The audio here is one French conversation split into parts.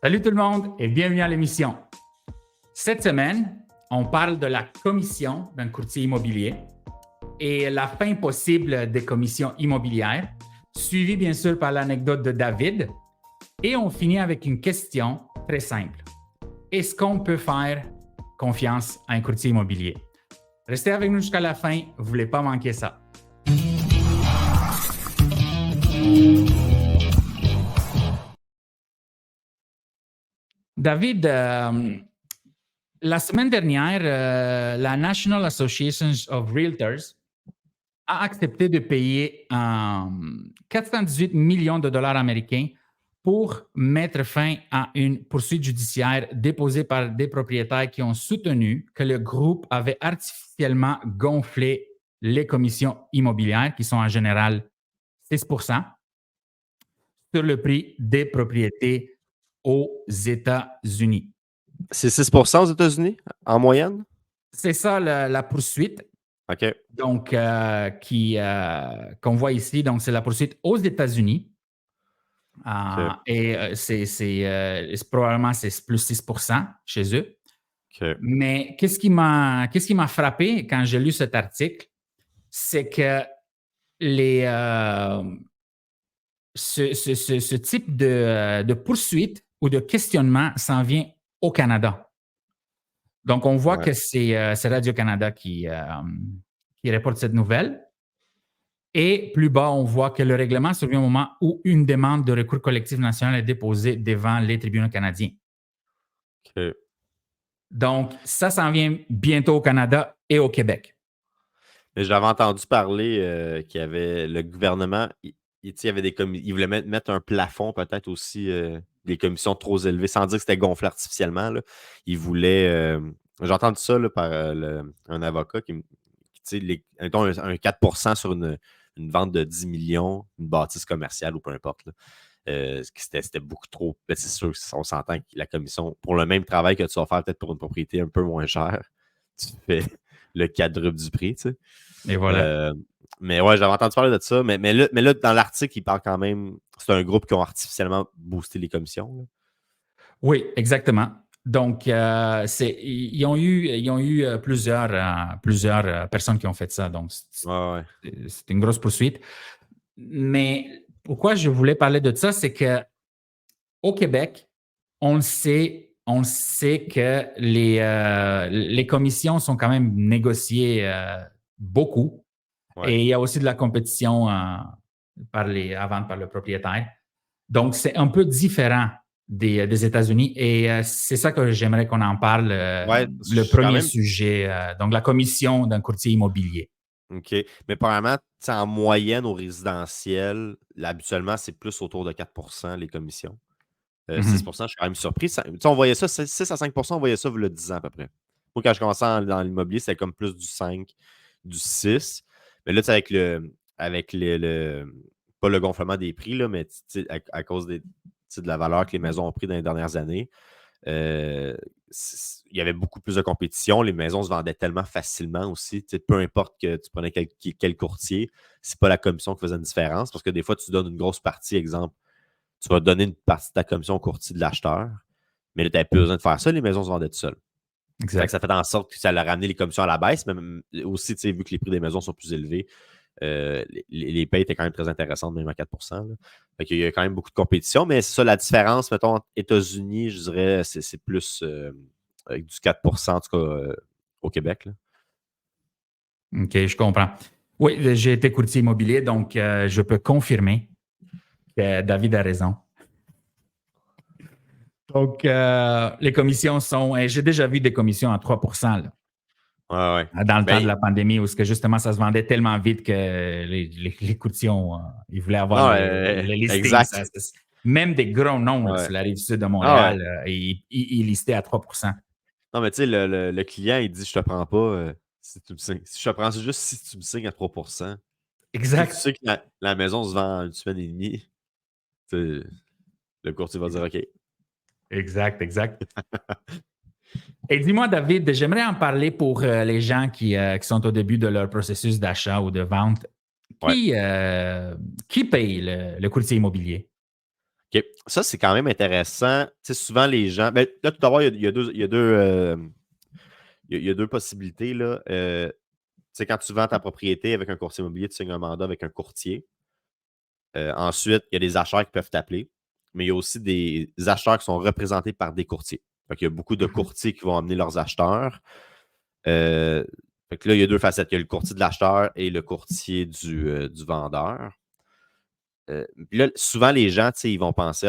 Salut tout le monde et bienvenue à l'émission. Cette semaine, on parle de la commission d'un courtier immobilier et la fin possible des commissions immobilières, suivie bien sûr par l'anecdote de David. Et on finit avec une question très simple. Est-ce qu'on peut faire confiance à un courtier immobilier? Restez avec nous jusqu'à la fin, vous ne voulez pas manquer ça. David, la semaine dernière, la National Association of Realtors a accepté de payer 418 millions de dollars américains pour mettre fin à une poursuite judiciaire déposée par des propriétaires qui ont soutenu que le groupe avait artificiellement gonflé les commissions immobilières, qui sont en général 6 sur le prix des propriétés aux États-Unis. C'est 6% aux États-Unis, en moyenne? C'est ça la poursuite. OK. Donc, qu'on voit ici, donc c'est la poursuite aux États-Unis. Et c'est probablement c'est plus 6% chez eux. OK. Mais qu'est-ce qui m'a frappé quand j'ai lu cet article, c'est que ce type de poursuite ou de questionnement s'en vient au Canada. Donc, on voit que c'est Radio-Canada qui reporte cette nouvelle. Et plus bas, on voit que le règlement survient au moment où une demande de recours collectif national est déposée devant les tribunaux canadiens. OK. Donc, ça s'en vient bientôt au Canada et au Québec. Mais j'avais entendu parler qu'il y avait le gouvernement, il voulait mettre un plafond peut-être aussi des commissions trop élevées, sans dire que c'était gonflé artificiellement. Là. Il voulait, j'ai entendu ça là, par un avocat qui mettons un 4% sur une vente de 10 millions, une bâtisse commerciale ou peu importe. Là. C'était beaucoup trop. Ben, c'est sûr qu'on s'entend que la commission, pour le même travail que tu vas faire peut-être pour une propriété un peu moins chère, tu fais le quadruple du prix, tu sais. Et voilà. Mais ouais, j'avais entendu parler de ça. Mais là, dans l'article, il parle quand même. C'est un groupe qui ont artificiellement boosté les commissions. Là. Oui, exactement. Donc, ils ont eu plusieurs personnes qui ont fait ça. Donc, c'est une grosse poursuite. Mais pourquoi je voulais parler de ça, c'est qu'au Québec, on sait que les commissions sont quand même négociées beaucoup. Ouais. Et il y a aussi de la compétition à vendre par le propriétaire. Donc, c'est un peu différent des États-Unis et c'est ça que j'aimerais qu'on en parle, le premier sujet, donc la commission d'un courtier immobilier. OK. Mais premièrement, en moyenne au résidentiel, habituellement, c'est plus autour de 4% les commissions. 6%, je suis quand même surpris. On voyait ça, 6 à 5%, on voyait ça il y a 10 ans à peu près. Moi, quand je commençais dans l'immobilier, c'était comme plus du 5, du 6. Mais là, avec pas le gonflement des prix, là, mais à cause de la valeur que les maisons ont pris dans les dernières années, il y avait beaucoup plus de compétition. Les maisons se vendaient tellement facilement aussi. Peu importe que tu prenais quel courtier, c'est pas la commission qui faisait une différence. Parce que des fois, tu donnes une grosse partie, exemple, tu vas donner une partie de ta commission au courtier de l'acheteur, mais là, tu n'avais plus besoin de faire ça, les maisons se vendaient toutes seules. Exact. Ça fait en sorte que ça a ramené les commissions à la baisse, mais aussi, vu que les prix des maisons sont plus élevés, les payes étaient quand même très intéressantes, même à 4%. Là. Fait qu'il y a quand même beaucoup de compétition, mais c'est ça, la différence, mettons, entre États-Unis, je dirais, c'est plus avec du 4%, en tout cas, au Québec. Là. OK, je comprends. Oui, j'ai été courtier immobilier, donc je peux confirmer que David a raison. Donc, les commissions sont... J'ai déjà vu des commissions à 3%. Là. Ouais. Dans le temps de la pandémie, où justement, ça se vendait tellement vite que les courtiers, ils voulaient avoir les listings. Exact. Même des gros noms sur la rive sud de Montréal, ils listaient à 3%. Non, mais tu sais, le client, il dit « Je te prends pas si tu me signes. Je te prends juste si tu me signes à 3%. » Exact. Tu sais que la maison se vend en une semaine et demie. Le courtier va dire « OK. » Exact. Et dis-moi, David, j'aimerais en parler pour les gens qui sont au début de leur processus d'achat ou de vente. Qui paye le courtier immobilier? OK. Ça, c'est quand même intéressant. Tu sais, souvent, les gens. Ben, là, tout d'abord, il y a deux possibilités. Là. Tu sais, quand tu vends ta propriété avec un courtier immobilier, tu signes un mandat avec un courtier. Ensuite, il y a des acheteurs qui peuvent t'appeler, mais il y a aussi des acheteurs qui sont représentés par des courtiers. Fait qu'il y a beaucoup de courtiers qui vont amener leurs acheteurs. Fait que là, il y a deux facettes. Il y a le courtier de l'acheteur et le courtier du vendeur. Puis là, souvent, les gens, ils vont penser,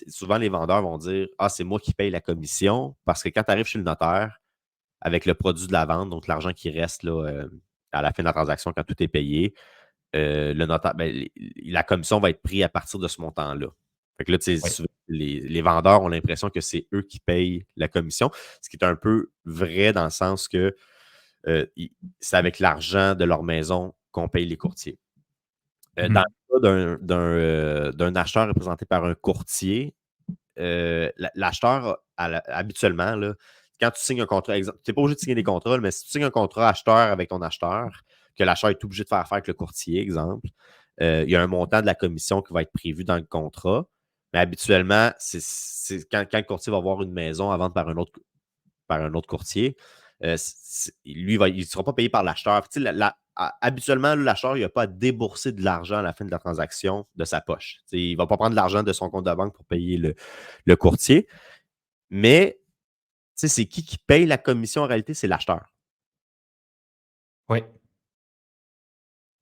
souvent, les vendeurs vont dire, c'est moi qui paye la commission, parce que quand tu arrives chez le notaire, avec le produit de la vente, donc l'argent qui reste là, à la fin de la transaction, quand tout est payé, le notaire, la commission va être prise à partir de ce montant-là. Fait que là, Oui. souvent, les vendeurs ont l'impression que c'est eux qui payent la commission, ce qui est un peu vrai dans le sens que c'est avec l'argent de leur maison qu'on paye les courtiers. Dans le cas d'un acheteur représenté par un courtier, l'acheteur, habituellement, là, quand tu signes un contrat, tu n'es pas obligé de signer des contrats, mais si tu signes un contrat acheteur avec ton acheteur, que l'acheteur est obligé de faire affaire avec le courtier, exemple, il y a un montant de la commission qui va être prévu dans le contrat. Mais habituellement, c'est quand le courtier va voir une maison à vendre par un autre courtier, lui, il ne sera pas payé par l'acheteur. Habituellement, l'acheteur, il n'a pas à débourser de l'argent à la fin de la transaction de sa poche. Il ne va pas prendre de l'argent de son compte de banque pour payer le courtier. Mais c'est qui paye la commission en réalité? C'est l'acheteur. Oui.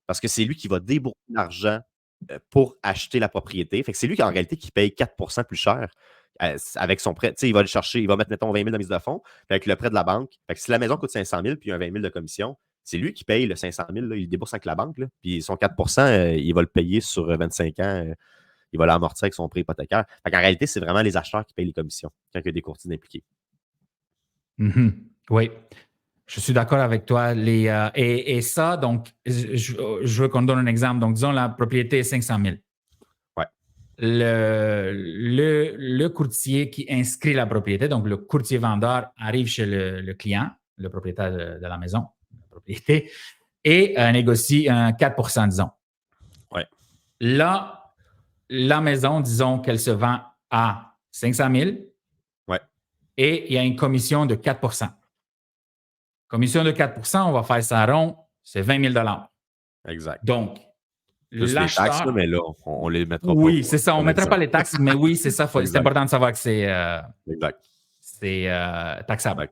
Parce que c'est lui qui va débourser l'argent pour acheter la propriété. Fait que c'est lui qui, en réalité, qui paye 4 plus cher avec son prêt. Il va le chercher, il va mettre, mettons, 20 000 de mise de fonds avec le prêt de la banque. Fait que si la maison coûte 500 000 puis il y a un 20 000 de commission, c'est lui qui paye le 500 000. Là, il le débourse avec la banque. Là, puis son 4 il va le payer sur 25 ans. Il va l'amortir avec son prêt hypothécaire. Fait qu'en réalité, c'est vraiment les acheteurs qui payent les commissions quand il y a des courtiers impliqués. Oui. Je suis d'accord avec toi. Et ça, donc, je veux qu'on donne un exemple. Donc, disons, la propriété est 500 000. Ouais. Le courtier qui inscrit la propriété, donc le courtier vendeur, arrive chez le client, le propriétaire de la maison, la propriété, et négocie un 4 disons. Ouais. Là, la maison, disons qu'elle se vend à 500 000. Ouais. Et il y a une commission de 4 Commission de 4 on va faire ça rond, c'est 20 000 Exact. Donc, plus les taxes, là, mais là, on les mettra pas. Oui, c'est ça. On ne mettra pas les taxes, mais oui, c'est ça. C'est important de savoir que c'est taxable.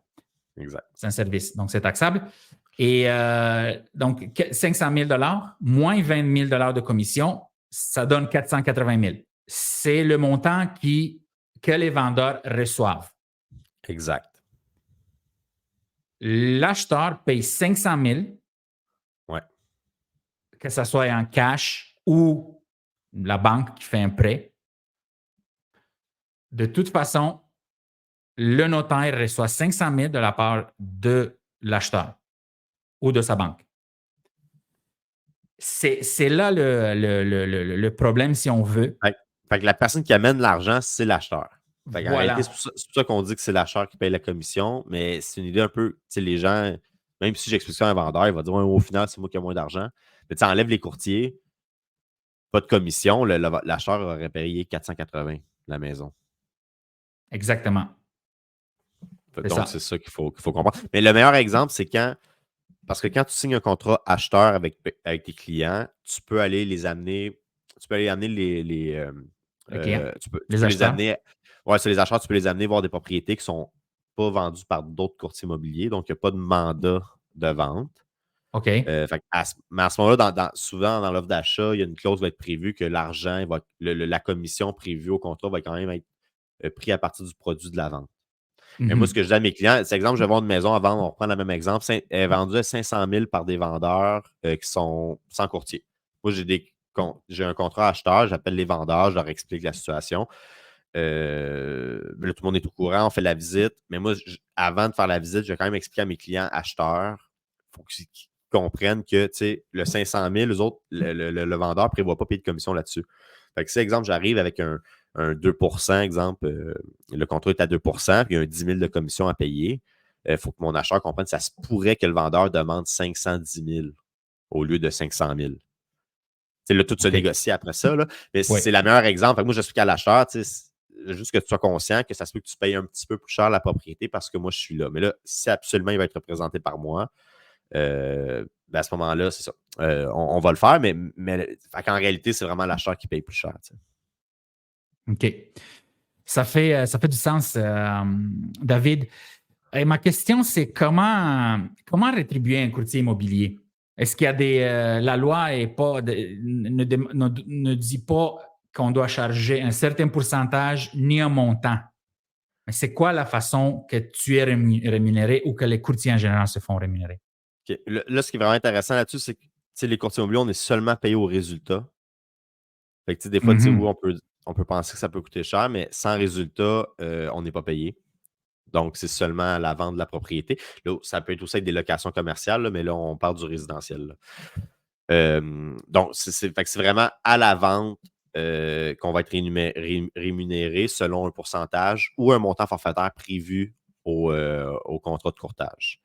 Exact. C'est un service, donc c'est taxable. Et donc, 500 000 moins 20 000 de commission, ça donne 480 000. C'est le montant que les vendeurs reçoivent. Exact. L'acheteur paye 500 000, ouais. que ce soit en cash ou la banque qui fait un prêt. De toute façon, le notaire reçoit 500 000 de la part de l'acheteur ou de sa banque. C'est là le problème, si on veut. Fait que la personne qui amène l'argent, c'est l'acheteur. En réalité, c'est pour ça qu'on dit que c'est l'acheteur qui paye la commission, mais c'est une idée un peu, les gens, même si j'explique ça à un vendeur, il va dire au final, c'est moi qui ai moins d'argent. Mais tu enlèves les courtiers, pas de commission, l'acheteur aurait payé 480 la maison. Exactement. Donc, c'est ça qu'il faut comprendre. Mais le meilleur exemple, c'est parce que quand tu signes un contrat acheteur avec tes clients, tu peux aller les amener, tu peux aller amener les clients. tu peux les amener. Ouais, c'est les acheteurs, tu peux les amener voir des propriétés qui ne sont pas vendues par d'autres courtiers immobiliers, donc il n'y a pas de mandat de vente. OK. Mais à ce moment-là, souvent dans l'offre d'achat, il y a une clause qui va être prévue que l'argent, la commission prévue au contrat va quand même être pris à partir du produit de la vente. Mais moi, ce que je dis à mes clients, c'est exemple, je vais vendre une maison à vendre, on reprend le même exemple, elle est vendue à 500 000 par des vendeurs qui sont sans courtier. Moi, j'ai un contrat acheteur, j'appelle les vendeurs, je leur explique la situation. Là, tout le monde est au courant, on fait la visite. Mais moi, avant de faire la visite, je vais quand même expliquer à mes clients acheteurs, il faut qu'ils comprennent que le 500 000, eux autres, le vendeur ne prévoit pas payer de commission là-dessus. Fait que si, exemple, j'arrive avec un 2 exemple, le contrat est à 2 puis il y a un 10 000 de commission à payer, il faut que mon acheteur comprenne que ça se pourrait que le vendeur demande 510 000 au lieu de 500 000. Là, tout se OK. négocie après ça. Là. Mais Oui. c'est le meilleur exemple. Fait que moi, j'explique à l'acheteur, juste que tu sois conscient que ça se peut que tu payes un petit peu plus cher la propriété parce que moi, je suis là. Mais là, si absolument il va être représenté par moi, à ce moment-là, c'est ça. On va le faire, mais en réalité, c'est vraiment l'acheteur qui paye plus cher. OK. Ça fait du sens, David. Et ma question, c'est comment rétribuer un courtier immobilier? Est-ce qu'il y a la loi ne dit pas qu'on doit charger un certain pourcentage ni un montant. Mais c'est quoi la façon que tu es rémunéré ou que les courtiers en général se font rémunérer? Okay. Là, ce qui est vraiment intéressant là-dessus, c'est que les courtiers immobiliers, on est seulement payé au résultat. Fait que, des fois, oui, on peut penser que ça peut coûter cher, mais sans résultat, on n'est pas payé. Donc, c'est seulement la vente de la propriété. Là, ça peut être aussi avec des locations commerciales, là, mais là, on parle du résidentiel. Donc, c'est vraiment à la vente qu'on va être rémunéré selon un pourcentage ou un montant forfaitaire prévu au contrat de courtage.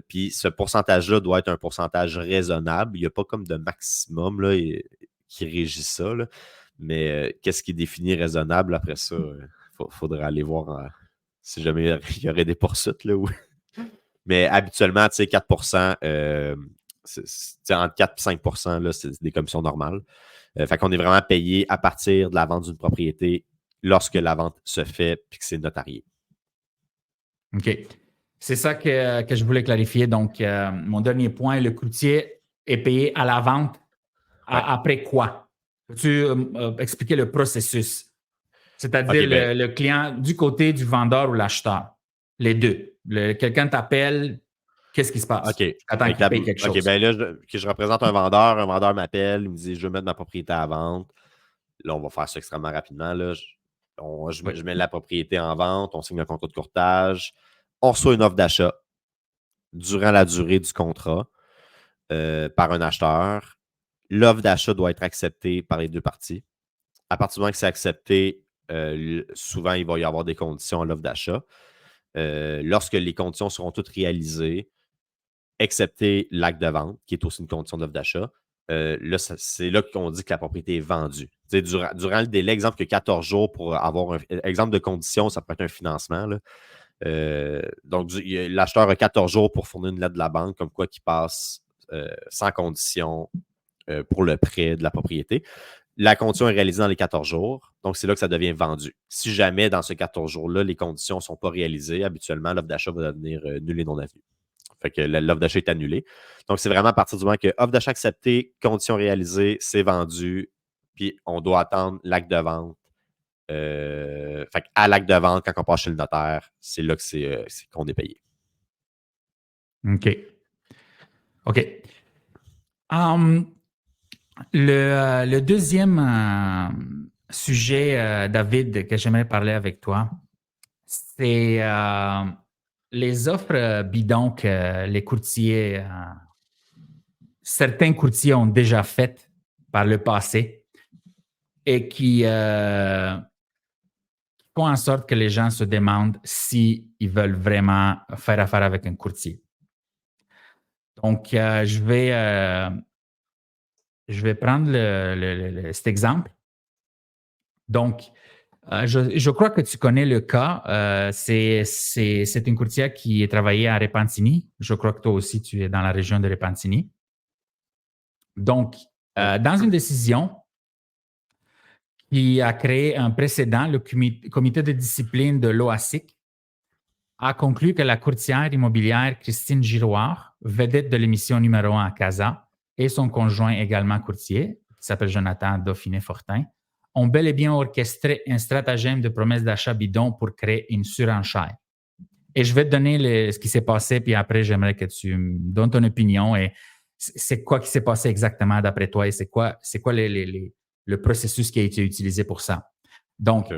Puis ce pourcentage-là doit être un pourcentage raisonnable. Il n'y a pas comme de maximum là, qui régit ça. Là. Mais qu'est-ce qui est défini raisonnable après ça? Il faudrait aller voir si jamais il y aurait des poursuites. Là, Mais habituellement, 4 entre 4 et 5 là, c'est des commissions normales. Fait qu'on est vraiment payé à partir de la vente d'une propriété lorsque la vente se fait et que c'est notarié. OK. C'est ça que je voulais clarifier. Donc, mon dernier point, le courtier est payé à la vente. Ouais. Après quoi? Peux-tu expliquer le processus? C'est-à-dire Okay, le client du côté du vendeur ou l'acheteur. Les deux. Quelqu'un t'appelle, qu'est-ce qui se passe? OK. Attends qu'il paye quelque chose. Ben là, je représente un vendeur m'appelle, il me dit je veux mettre ma propriété à vente. Là, on va faire ça extrêmement rapidement. Là. Je mets la propriété en vente, on signe un contrat de courtage, on reçoit une offre d'achat durant la durée du contrat par un acheteur. L'offre d'achat doit être acceptée par les deux parties. À partir du moment que c'est accepté, souvent, il va y avoir des conditions à l'offre d'achat. Lorsque les conditions seront toutes réalisées, excepté l'acte de vente, qui est aussi une condition d'offre d'achat, là, c'est là qu'on dit que la propriété est vendue. Durant le délai, exemple que 14 jours pour avoir un exemple de condition, ça peut être un financement. Là. Donc, l'acheteur a 14 jours pour fournir une lettre de la banque, comme quoi qu'il passe sans condition pour le prêt de la propriété. La condition est réalisée dans les 14 jours, donc c'est là que ça devient vendu. Si jamais, dans ces 14 jours-là, les conditions ne sont pas réalisées, habituellement, l'offre d'achat va devenir nulle et non avenue. Fait que l'offre d'achat est annulée. Donc, c'est vraiment à partir du moment que offre d'achat acceptée, conditions réalisées, c'est vendu, puis on doit attendre l'acte de vente. Fait qu'à l'acte de vente, quand on passe chez le notaire, c'est là que c'est qu'on est payé. OK. OK. Le deuxième sujet, David, que j'aimerais parler avec toi, c'est les offres bidons que les courtiers, certains courtiers ont déjà faites par le passé et qui font en sorte que les gens se demandent s'ils veulent vraiment faire affaire avec un courtier. Donc, je vais prendre cet exemple. Donc, je crois que tu connais le cas. C'est une courtière qui est travaillée à Repentigny. Je crois que toi aussi, tu es dans la région de Repentigny. Donc, dans une décision qui a créé un précédent, le comité de discipline de l'OASIC a conclu que la courtière immobilière Christine Giroir, vedette de l'émission numéro 1 à Casa, et son conjoint également courtier, qui s'appelle Jonathan Dauphiné-Fortin, ont bel et bien orchestré un stratagème de promesse d'achat bidon pour créer une surenchère. Et je vais te donner ce qui s'est passé, puis après, j'aimerais que tu me donnes ton opinion et c'est quoi qui s'est passé exactement d'après toi et c'est quoi le processus qui a été utilisé pour ça. Donc,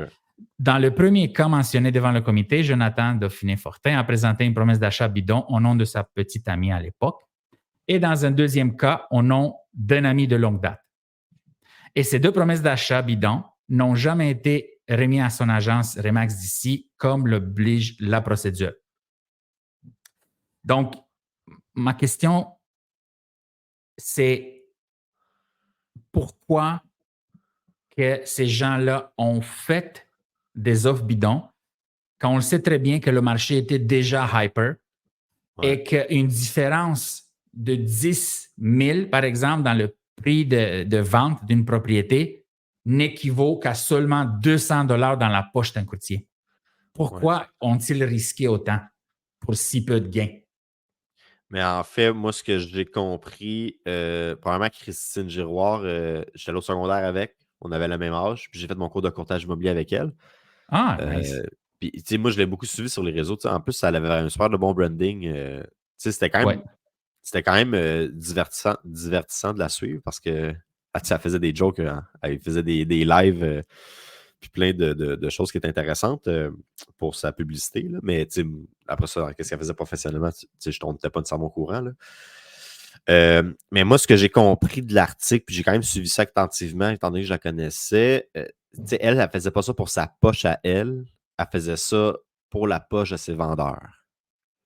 dans le premier cas mentionné devant le comité, Jonathan Dauphiné-Fortin a présenté une promesse d'achat bidon au nom de sa petite amie à l'époque et dans un deuxième cas, au nom d'un ami de longue date. Et ces deux promesses d'achat bidon n'ont jamais été remis à son agence Remax d'ici comme l'oblige la procédure. Donc, ma question, c'est pourquoi que ces gens-là ont fait des offres bidons quand on le sait très bien que le marché était déjà hyper et qu'une différence de 10 000, par exemple, dans le prix de vente d'une propriété n'équivaut qu'à seulement 200 $ dans la poche d'un courtier. Pourquoi ont-ils risqué autant pour si peu de gains? Mais en fait, moi, ce que j'ai compris, probablement Christine Giroir, j'étais allé au secondaire avec, on avait le même âge, puis j'ai fait mon cours de courtage immobilier avec elle. Ah, nice. Puis, tu sais, moi, je l'ai beaucoup suivi sur les réseaux. En plus, ça avait un super de bon branding. Tu sais, c'était quand même divertissant de la suivre parce que elle faisait des jokes, elle faisait des lives, puis plein de choses qui étaient intéressantes pour sa publicité. Là. Mais après ça, qu'est-ce qu'elle faisait professionnellement? Je ne tombais pas nécessairement au courant. Là. Mais moi, ce que j'ai compris de l'article, puis j'ai quand même suivi ça attentivement, étant donné que je la connaissais, elle ne faisait pas ça pour sa poche à elle, elle faisait ça pour la poche de ses vendeurs.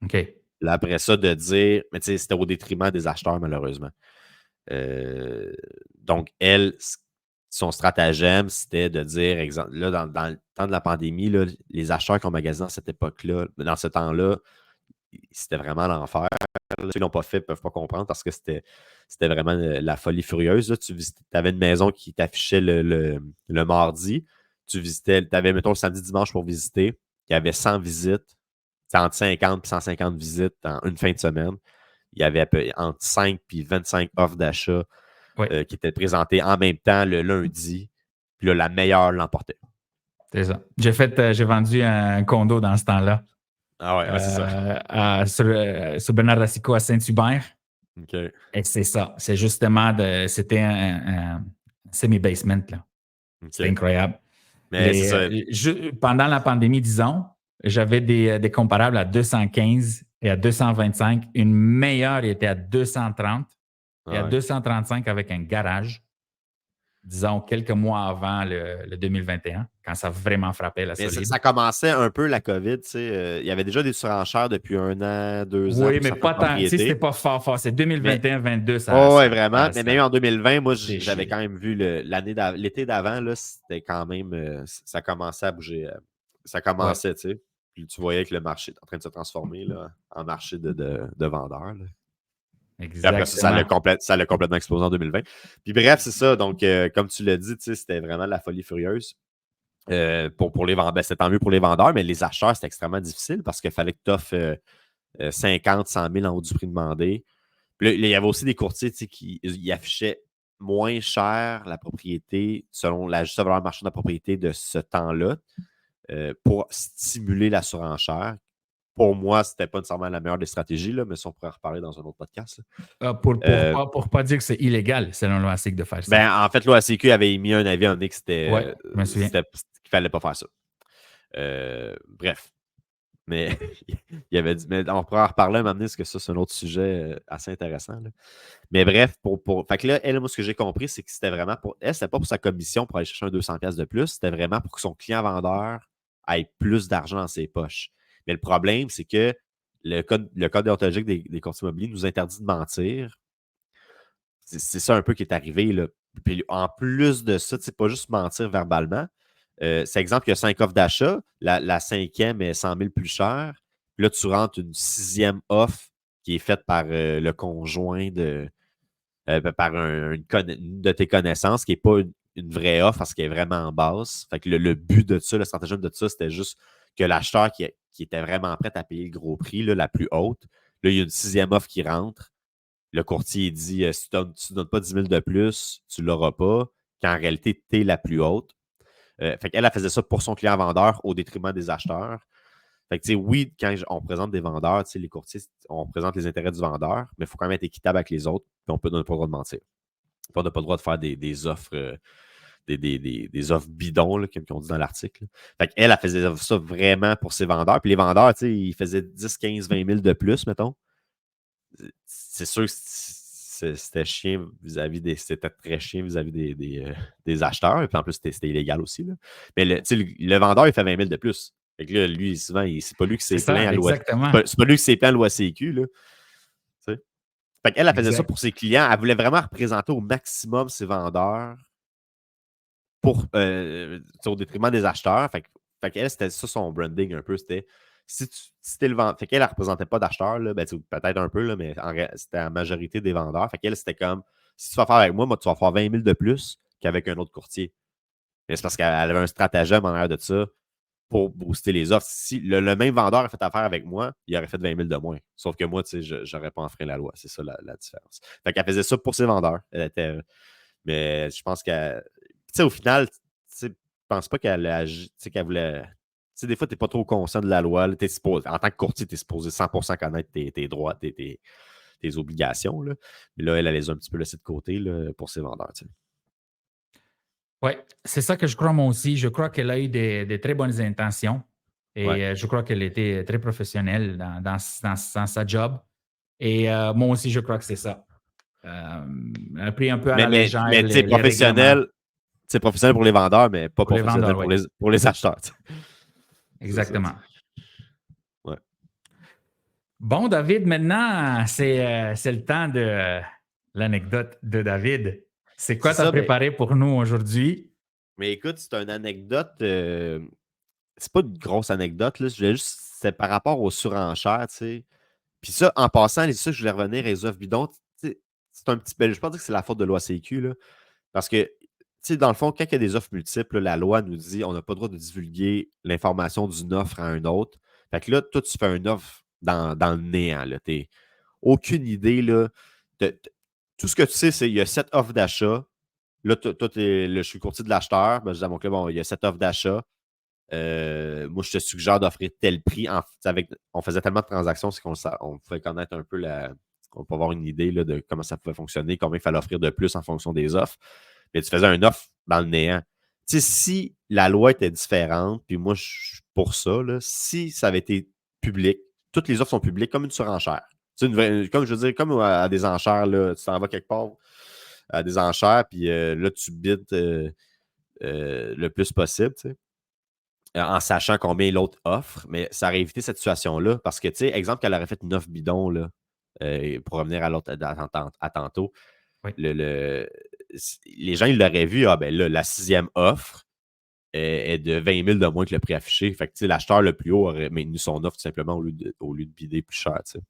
OK. Là, après ça, de dire, mais c'était au détriment des acheteurs, malheureusement. Donc, elle, son stratagème, c'était de dire, exemple, là, dans le temps de la pandémie, là, les acheteurs qui ont magasiné dans cette époque-là, dans ce temps-là, c'était vraiment l'enfer. Ceux qui ne l'ont pas fait ne peuvent pas comprendre parce que c'était vraiment la folie furieuse. Là. Tu avais une maison qui t'affichait le mardi. Tu avais, mettons, le samedi-dimanche pour visiter. Il y avait 100 visites. Entre 50 et 150 visites en une fin de semaine. Il y avait entre 5 et 25 offres d'achat qui étaient présentées en même temps le lundi. Puis là, la meilleure l'emportait. C'est ça. J'ai vendu un condo dans ce temps-là. Ah ouais, c'est ça. Sur Bernard Racicot à Saint-Hubert. OK. Et c'est ça. C'est justement c'était un semi-basement. Là. Okay. C'était incroyable. Mais c'est ça. Pendant la pandémie, disons, j'avais des comparables à 215 et à 225. Une meilleure était à 230 et à 235 avec un garage. Disons, quelques mois avant le 2021, quand ça a vraiment frappé la solide. Ça commençait un peu la COVID. Il y avait déjà des surenchères depuis 1 an, 2 ans. Oui, mais pas tant. C'était pas fort. C'est 2021-2022. Oui, vraiment. Mais même en 2020, moi, j'avais quand même vu l'été d'avant, là, c'était quand même. Ça commençait à bouger. Ça commençait, tu sais. Puis tu voyais que le marché est en train de se transformer là, en marché de vendeurs. Là. Exactement. Puis après ça l'a complètement explosé en 2020. Puis bref, c'est ça. Donc, comme tu l'as dit, c'était vraiment de la folie furieuse. Pour les vendeurs, c'était tant mieux pour les vendeurs, mais les acheteurs, c'était extrêmement difficile parce qu'il fallait que tu offres 50, 100 000 en haut du prix demandé. Puis là, il y avait aussi des courtiers qui affichaient moins cher la propriété selon la juste valeur marchande de la propriété de ce temps-là pour stimuler la surenchère. Pour moi, ce n'était pas nécessairement la meilleure des stratégies, là, mais ça, on pourrait en reparler dans un autre podcast. Pour ne pas dire que c'est illégal, selon l'OACQ, de faire ça. Ben, en fait, l'OACQ avait émis un avis en que qu'il ne fallait pas faire ça. Bref. Mais il avait dit, mais on pourra en reparler à m'amener parce que ça, c'est un autre sujet assez intéressant. Là. Mais bref, fait que là, elle, moi, ce que j'ai compris, c'est que c'était vraiment pour. Elle, c'était pas pour sa commission pour aller chercher un 200$ de plus, c'était vraiment pour que son client vendeur ait plus d'argent dans ses poches. Mais le problème, c'est que le code déontologique des courtiers immobiliers nous interdit de mentir. C'est ça un peu qui est arrivé. Là. Puis en plus de ça, c'est pas juste mentir verbalement. C'est exemple, il y a 5 offres d'achat. La 5e est 100 000 plus chère. Puis là, tu rentres une 6e offre qui est faite par le conjoint par une de tes connaissances, qui n'est pas une vraie offre parce qu'elle est vraiment en basse. Fait que le but de ça, le stratagème de ça, c'était juste que l'acheteur qui était vraiment prêt à payer le gros prix, là, la plus haute, là, il y a une 6e offre qui rentre. Le courtier dit si tu ne donnes pas 10 000 de plus, tu ne l'auras pas, qu'en réalité, tu es la plus haute. Fait qu'elle, elle faisait ça pour son client vendeur au détriment des acheteurs. Fait que, oui, quand on présente des vendeurs, les courtiers, on présente les intérêts du vendeur, mais il faut quand même être équitable avec les autres, puis on n'a pas le droit de mentir. On n'a pas le droit de faire des offres, des offres bidons, là, comme on dit dans l'article. Fait qu'elle, elle faisait ça vraiment pour ses vendeurs. Puis les vendeurs, ils faisaient 10, 15, 20 000 de plus, mettons. C'est sûr que c'était chien vis-à-vis c'était très chien vis-à-vis des acheteurs. Et puis en plus, c'était illégal aussi. Là. Mais le vendeur, il fait 20 000 de plus. Fait que là, lui, souvent, c'est pas lui qui s'est plaint à l'OACQ. C'est pas lui qui s'est plaint à l'OACQ. Fait qu'elle, elle faisait ça Exact. pour ses clients. Elle voulait vraiment représenter au maximum ses vendeurs au détriment des acheteurs. Fait qu'elle, c'était ça son branding un peu. C'était si t'es le vendeur. Fait qu'elle, elle ne représentait pas d'acheteurs, là, ben, peut-être un peu, là, mais c'était la majorité des vendeurs. Fait qu'elle, c'était comme si tu vas faire avec moi, tu vas faire 20 000 de plus qu'avec un autre courtier. Mais c'est parce qu'elle avait un stratagème en arrière de ça pour booster les offres. Si le même vendeur a fait affaire avec moi, il aurait fait 20 000 de moins. Sauf que moi, tu sais, j'aurais pas enfreint la loi. C'est ça la différence. Fait qu'elle faisait ça pour ses vendeurs. Mais je pense qu'elle. Tu sais, au final, je pense pas qu'elle agit, tu sais, qu'elle voulait. Tu sais, des fois, tu n'es pas trop conscient de la loi. Là, en tant que courtier, tu es supposé 100% connaître tes droits, tes obligations. Là. Mais là, elle les a un petit peu laissés de côté là, pour ses vendeurs. Tu sais. Oui, c'est ça que je crois moi aussi. Je crois qu'elle a eu des très bonnes intentions Ouais. et je crois qu'elle était très professionnelle dans sa job. Et moi aussi, je crois que c'est ça. Elle a pris un peu à la légère Mais tu sais, les règlements professionnel pour les vendeurs, mais pas pour les professionnel vendeurs, oui. pour les acheteurs. Tu sais. C'est ça. Exactement. Ouais. Bon, David, maintenant, c'est le temps de l'anecdote de David. C'est quoi C'est tu as ça, préparé pour nous aujourd'hui? mais écoute, c'est une anecdote. C'est pas une grosse anecdote. Là. C'est par rapport aux surenchères, tu sais. Puis ça, en passant, c'est ça que je voulais revenir, les offres bidons. Tu sais, c'est un petit peu. Je ne peux pas dire que c'est la faute de l'OACQ, là. Parce que, tu sais, dans le fond, quand il y a des offres multiples, là, la loi nous dit on n'a pas le droit de divulguer l'information d'une offre à une autre. Fait que là, toi, tu fais une offre dans le néant. Là. Aucune idée. Là, tout ce que tu sais, c'est qu'il y a 7 offres d'achat. Là, toi, je suis le courtier de l'acheteur. Ben, je dis à mon club, bon, il y a 7 offres d'achat. Moi, je te suggère d'offrir tel prix. On faisait tellement de transactions, c'est qu'on pouvait connaître un peu on peut avoir une idée là, de comment ça pouvait fonctionner, combien il fallait offrir de plus en fonction des offres. Mais tu faisais une offre dans le néant. Tu sais, si la loi était différente, puis moi, je suis pour ça, là, si ça avait été public, toutes les offres sont publiques comme une surenchère. Tu sais, comme je veux dire, comme à des enchères, là, tu t'en vas quelque part à des enchères, puis là, tu bides le plus possible, tu sais en sachant combien l'autre offre, mais ça aurait évité cette situation-là. Parce que, tu sais, exemple qu'elle aurait fait une offre bidon, là, pour revenir à l'autre à tantôt, Oui. les gens, ils l'auraient vu, ah ben là, la 6e offre est de 20 000 de moins que le prix affiché. Fait que, tu sais, l'acheteur le plus haut aurait maintenu son offre tout simplement au lieu de bider plus cher, tu sais.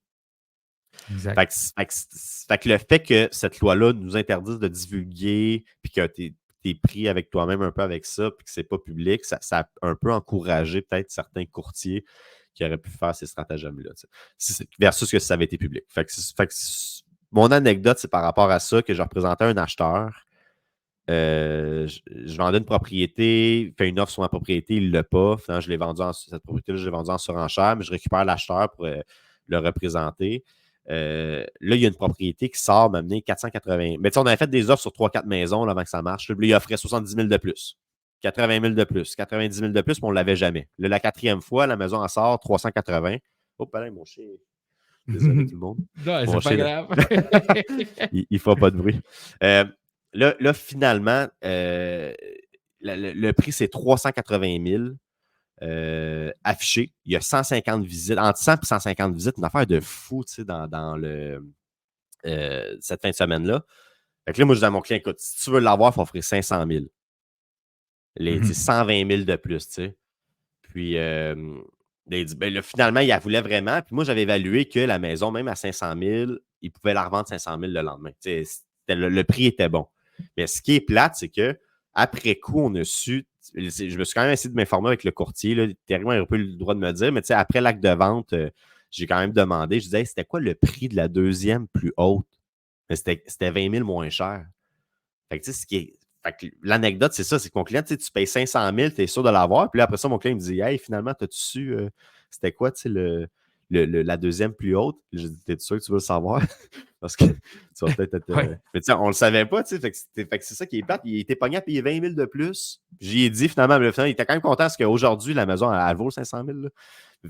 Exact. Fait que le fait que cette loi-là nous interdise de divulguer, puis que tu es pris avec toi-même un peu avec ça, puis que c'est pas public, ça a un peu encouragé peut-être certains courtiers qui auraient pu faire ces stratagèmes-là. Versus que si ça avait été public. Mon anecdote, c'est par rapport à ça, que je représentais un acheteur. Je vendais une propriété, fait une offre sur ma propriété, il ne l'a pas. Finalement, cette propriété-là, je l'ai vendue en surenchère, mais je récupère l'acheteur pour le représenter. Là, il y a une propriété qui sort m'amener 480. Mais tu sais, on avait fait des offres sur 3-4 maisons là, avant que ça marche. Là, il offrait 70 000 de plus, 80 000 de plus, 90 000 de plus, mais on ne l'avait jamais. Là, la 4e fois, la maison en sort 380. Oh, là, mon chien. Désolé tout le monde. Non, Mon c'est pas chien, grave. il ne fait pas de bruit. Là, finalement, le prix, c'est 380 000 affiché. Il y a 150 visites. Entre 100 et 150 visites, une affaire de fou dans cette fin de semaine-là. Fait que là, moi, je dis à mon client, écoute, si tu veux l'avoir, il faut offrir 500 000. 120 000 de plus, tu sais. Puis, il dit, ben, là, finalement, il la voulait vraiment. Puis moi, j'avais évalué que la maison, même à 500 000, il pouvait la revendre 500 000 le lendemain. Le prix était bon. Mais ce qui est plate, c'est que après coup, on a su. Je me suis quand même essayé de m'informer avec le courtier. Là, théoriquement, il n'a pas eu le droit de me dire, mais après l'acte de vente, j'ai quand même demandé. Je disais, hey, c'était quoi le prix de la deuxième plus haute? Mais c'était 20 000 moins cher. Fait que, ce qui est. Fait que l'anecdote, c'est ça, c'est que mon client, tu payes 500 000, tu es sûr de l'avoir. Puis là, après ça, mon client me dit, hey, finalement, t'as-tu su, c'était quoi, la deuxième plus haute? J'ai dit, t'es sûr que tu veux le savoir? Parce que tu vas peut-être être. Ouais. Mais tu sais, on le savait pas, tu sais. Fait que c'est ça qui est plate. Il était pogné à payer 20 000 de plus. J'y ai dit, finalement, mais finalement, il était quand même content parce qu'aujourd'hui, la maison, elle vaut 500 000. Là.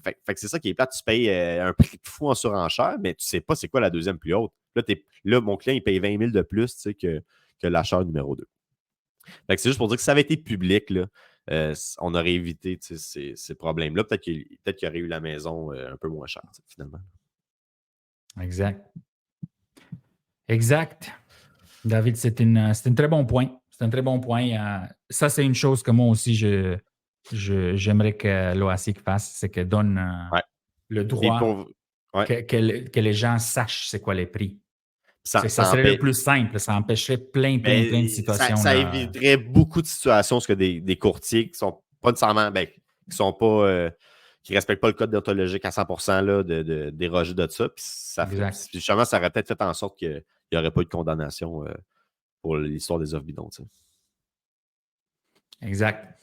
Fait que c'est ça qui est plate. Tu payes un prix de fou en surenchère, mais tu sais pas c'est quoi la deuxième plus haute. Là, mon client, il paye 20 000 de plus, tu sais, que l'acheteur numéro 2. Fait que c'est juste pour dire que si ça avait été public, là, on aurait évité ces problèmes-là. Peut-être qu'il y aurait eu la maison un peu moins chère, finalement. Exact. Exact. David, c'est un très bon point. C'est un très bon point. Ça, c'est une chose que moi aussi, j'aimerais que l'OASIC fasse, c'est qu'elle donne Ouais. le Et droit pour. Ouais. que les gens sachent c'est quoi les prix. Ça, Ça ça serait le empêche. plus simple. Ça empêcherait plein de situations. Ça Là. éviterait beaucoup de situations parce que des courtiers qui sont pas nécessairement. Ben, qui sont pas. Qui respectent pas le code déontologique à 100% là, de déroger de ça. Puis Exact. justement, ça aurait peut-être fait en sorte qu'il n'y aurait pas eu de condamnation pour l'histoire des offres bidons. Tu sais. Exact.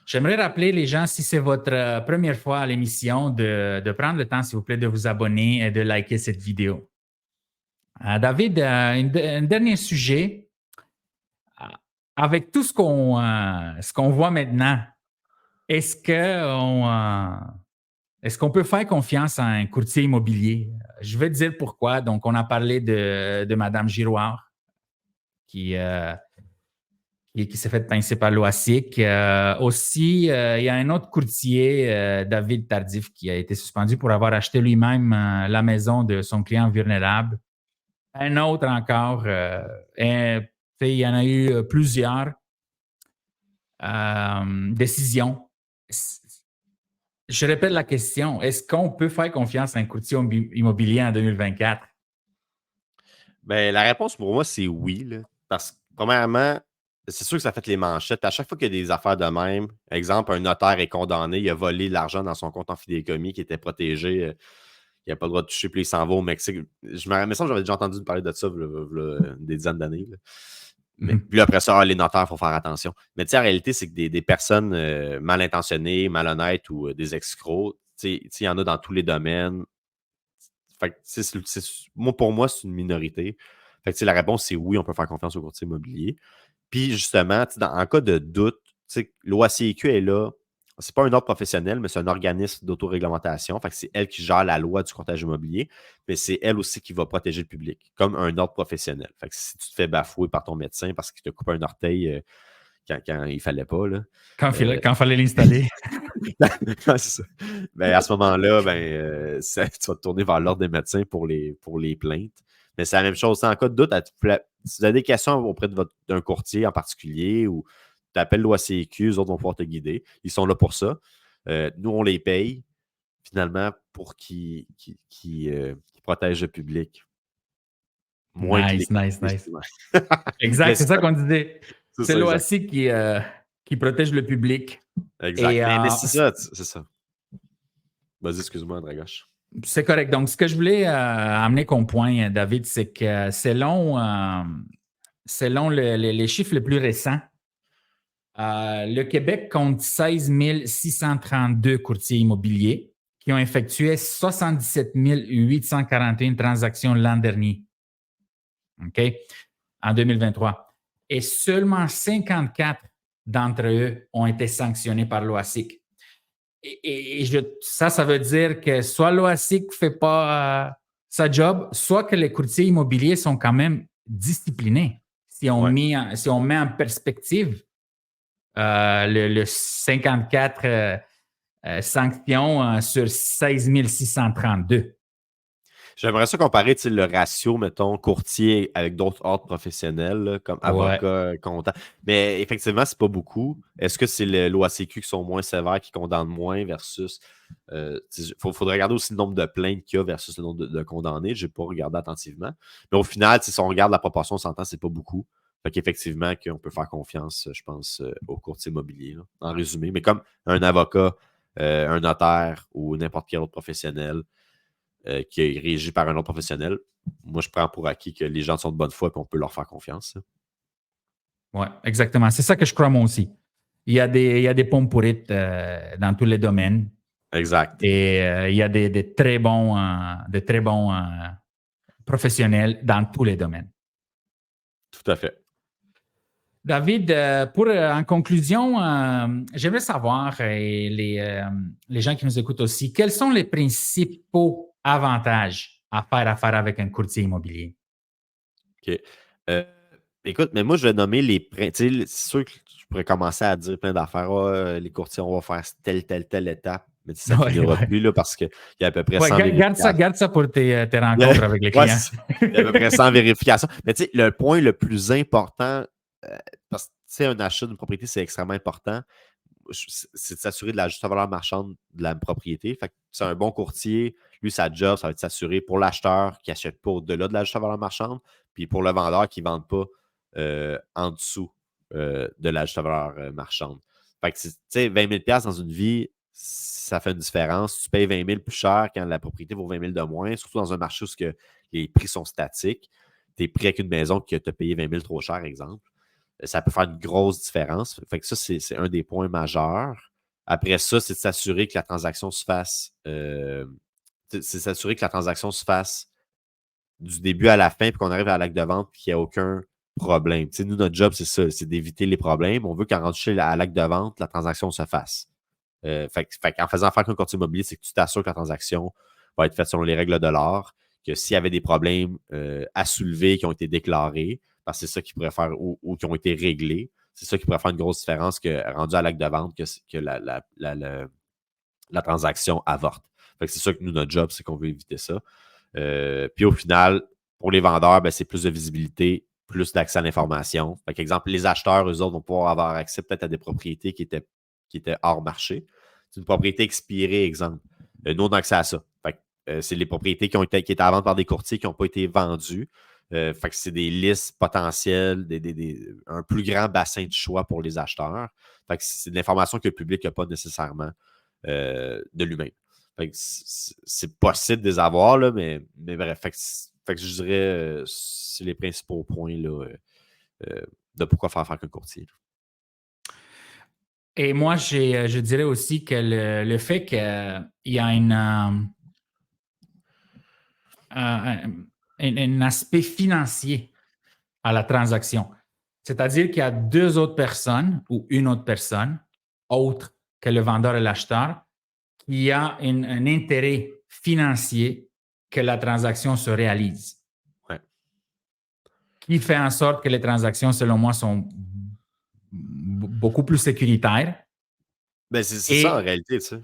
J'aimerais rappeler les gens, si c'est votre première fois à l'émission, de prendre le temps, s'il vous plaît, de vous abonner et de liker cette vidéo. David, un dernier sujet. Avec tout ce qu'on voit maintenant, est-ce qu'on peut faire confiance à un courtier immobilier? Je vais te dire pourquoi. Donc, on a parlé de Mme Giroir qui s'est fait pincer par l'OASIC. Aussi, il y a un autre courtier, David Tardif, qui a été suspendu pour avoir acheté lui-même la maison de son client vulnérable. Un autre encore. Il y en a eu plusieurs décisions. Je répète la question. Est-ce qu'on peut faire confiance à un courtier immobilier en 2024? Ben, la réponse pour moi, c'est oui. Là. Parce que, premièrement, c'est sûr que ça fait les manchettes. À chaque fois qu'il y a des affaires de même, exemple, un notaire est condamné, il a volé de l'argent dans son compte en fidéicommis qui était protégé, il n'a pas le droit de toucher, puis il s'en va au Mexique. Je me semble que j'avais déjà entendu parler de ça des dizaines d'années. Mais puis après ça, les notaires, il faut faire attention. Mais tu sais, en réalité, c'est que des personnes mal intentionnées, malhonnêtes ou des escrocs, tu sais, il y en a dans tous les domaines. Fait que, moi, pour moi, c'est une minorité. Fait que, la réponse, c'est oui, on peut faire confiance au courtier immobilier. Puis justement, en cas de doute, l'OACIQ est là. C'est pas un ordre professionnel, mais c'est un organisme d'autoréglementation. Fait que c'est elle qui gère la loi du courtage immobilier, mais c'est elle aussi qui va protéger le public, comme un ordre professionnel. Fait que si tu te fais bafouer par ton médecin parce qu'il te coupe un orteil quand il fallait pas, là, Quand il fallait l'installer. c'est ça. Ben, à ce moment-là, tu vas te tourner vers l'ordre des médecins pour les plaintes. Mais c'est la même chose. En cas de doute, si vous avez des questions auprès d'un courtier en particulier ou tu appelles l'OACQ, les autres vont pouvoir te guider. Ils sont là pour ça. Nous, on les paye finalement pour qu'ils protègent le public. Moins que les Nice. courtiers, Exact, mais c'est ça qu'on disait. c'est C'est ça, exact. l'OASIC qui protège le public. Exact. Et Mais c'est ça, c'est ça. Vas-y, excuse-moi, Dragache. c'est correct. Donc, ce que je voulais amener comme point, David, c'est que selon les chiffres les plus récents, le Québec compte 16 632 courtiers immobiliers qui ont effectué 77 841 transactions l'an dernier, OK, en 2023. Et seulement 54 d'entre eux ont été sanctionnés par l'OASIC. Ça veut dire que soit l'OASIC ne fait pas sa job, soit que les courtiers immobiliers sont quand même disciplinés. Si on met en perspective le 54 sanctions sur 16 632. J'aimerais ça comparer le ratio, mettons, courtier avec d'autres ordres professionnels, là, comme avocat, comptable. Mais effectivement, c'est pas beaucoup. Est-ce que c'est l'OACQ qui sont moins sévères, qui condamnent moins versus. Il faudrait regarder aussi le nombre de plaintes qu'il y a versus le nombre de condamnés. Je n'ai pas regardé attentivement. Mais au final, si on regarde la proportion, on s'entend, c'est pas beaucoup. Fait qu'effectivement, on peut faire confiance, je pense, au courtier immobilier, là, en résumé. Mais comme un avocat, un notaire ou n'importe quel autre professionnel, qui est régi par un autre professionnel, moi, je prends pour acquis que les gens sont de bonne foi et qu'on peut leur faire confiance. Oui, exactement. C'est ça que je crois moi aussi. Il y a des pommes pourrites dans tous les domaines. Exact. Et il y a des très bons professionnels dans tous les domaines. Tout à fait. David, en conclusion, j'aimerais savoir, et les gens qui nous écoutent aussi, quels sont les principaux avantages à faire affaire avec un courtier immobilier? OK. Écoute, mais moi, je vais nommer c'est sûr que je pourrais commencer à dire plein d'affaires. Les courtiers, on va faire telle étape. Mais ça ne Ouais, finira ouais. plus là, parce qu'il y a à peu près Ouais, 100 vérifications. garde ça pour tes rencontres avec les Ouais, clients. il y a à peu près 100 vérifications. Mais tu sais, le point le plus important, parce que tu sais, un achat d'une propriété, c'est extrêmement important, c'est de s'assurer de la juste valeur marchande de la propriété. Fait que c'est un bon courtier. Lui, sa job, ça va être de s'assurer pour l'acheteur qui n'achète pas au-delà de la juste valeur marchande, puis pour le vendeur qui ne vende pas en dessous de la juste valeur marchande. Fait que, tu sais, 20 000 dans une vie, ça fait une différence. Tu payes 20 000 plus cher quand la propriété vaut 20 000 de moins, surtout dans un marché où les prix sont statiques. Tu es pris avec une maison que tu as payé 20 000 trop cher, exemple. Ça peut faire une grosse différence. Fait que ça, c'est un des points majeurs. Après ça, c'est de s'assurer que la transaction se fasse. C'est s'assurer que la transaction se fasse du début à la fin, puis qu'on arrive à l'acte de vente, puis qu'il n'y a aucun problème. Nous, notre job, c'est ça, c'est d'éviter les problèmes. On veut qu'en rendu à l'acte de vente, la transaction se fasse. Fait qu'en faisant affaire avec un courtier immobilier, c'est que tu t'assures que la transaction va être faite selon les règles de l'art, que s'il y avait des problèmes à soulever qui ont été déclarés, parce que c'est ça qui pourrait faire, ou qui ont été réglés, c'est ça qui pourrait faire une grosse différence que rendu à l'acte de vente, que la transaction avorte. Fait que c'est ça que nous, notre job, c'est qu'on veut éviter ça. Puis au final, pour les vendeurs, ben, c'est plus de visibilité, plus d'accès à l'information. Par exemple, les acheteurs, eux autres, vont pouvoir avoir accès peut-être à des propriétés qui étaient hors marché. C'est une propriété expirée, exemple. Nous, on a accès à ça. C'est les propriétés qui étaient à vendre par des courtiers qui n'ont pas été vendues. Fait que c'est des listes potentielles, un plus grand bassin de choix pour les acheteurs. Fait que c'est de l'information que le public n'a pas nécessairement de lui-même. C'est possible de les avoir, là, mais bref. Fait que je dirais c'est les principaux points là, de pourquoi faire affaire qu'un courtier. Et moi, je dirais aussi que le fait qu'il y a un aspect financier à la transaction. C'est-à-dire qu'il y a deux autres personnes ou une autre personne, autre que le vendeur et l'acheteur, qui a un intérêt financier que la transaction se réalise. Ouais. Qui fait en sorte que les transactions, selon moi, sont beaucoup plus sécuritaires. Ben, c'est ça en réalité, tu sais.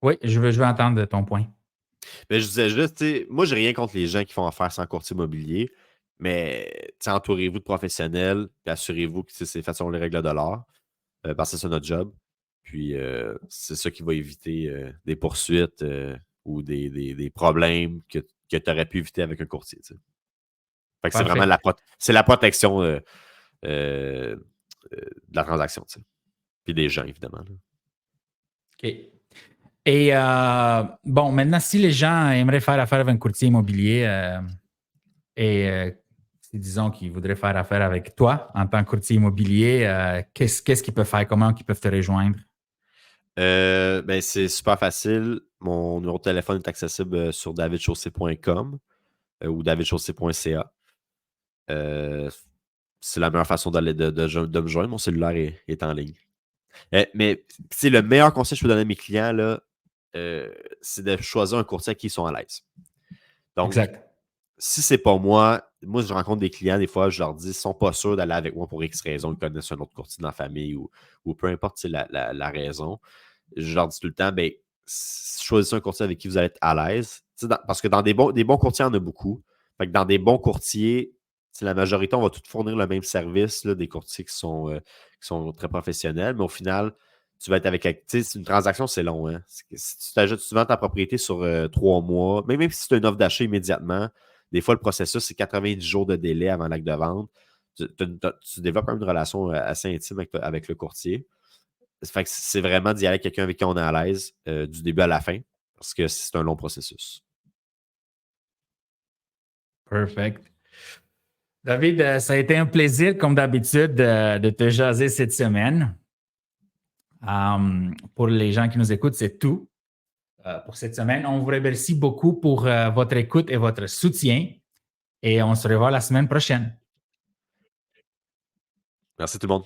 Oui, je veux entendre ton point. Mais je disais juste, tu sais, moi, j'ai rien contre les gens qui font affaire sans courtier immobilier, mais entourez-vous de professionnels, puis assurez-vous que c'est fait selon les règles de l'art, parce que c'est ça notre job. Puis c'est ça qui va éviter des poursuites ou des problèmes que tu aurais pu éviter avec un courtier. Tu sais. Fait que c'est vraiment la protection de la transaction, tu sais. Puis des gens, évidemment. Là. OK. Et bon, maintenant, si les gens aimeraient faire affaire avec un courtier immobilier disons qu'ils voudraient faire affaire avec toi en tant que courtier immobilier, qu'est-ce qu'ils peuvent faire? Comment ils peuvent te rejoindre? Ben, c'est super facile. Mon numéro de téléphone est accessible sur davidchaussé.com ou davidchaussé.ca. C'est la meilleure façon de me joindre. Mon cellulaire est en ligne. Mais le meilleur conseil que je peux donner à mes clients, là, c'est de choisir un courtier à qui ils sont à l'aise. Donc, exact. Si c'est pas moi, je rencontre des clients, des fois, je leur dis, ils ne sont pas sûrs d'aller avec moi pour X raison, ils connaissent un autre courtier dans la famille ou peu importe la raison. Je leur dis tout le temps, ben, choisissez un courtier avec qui vous allez être à l'aise. Parce que dans des bons courtiers, il y en a beaucoup. Fait que dans des bons courtiers, la majorité, on va tous fournir le même service, là, des courtiers qui sont très professionnels, mais au final, tu vas être avec. Une transaction, c'est long. Hein? Si tu vends ta propriété sur 3 mois, même si c'est une offre d'achat immédiatement, des fois, le processus, c'est 90 jours de délai avant l'acte de vente. Tu développes quand même une relation assez intime avec le courtier. Fait que c'est vraiment d'y aller avec quelqu'un avec qui on est à l'aise du début à la fin, parce que c'est un long processus. Perfect. David, ça a été un plaisir, comme d'habitude, de te jaser cette semaine. Pour les gens qui nous écoutent, c'est tout pour cette semaine. On vous remercie beaucoup pour votre écoute et votre soutien et on se revoit la semaine prochaine. Merci tout le monde.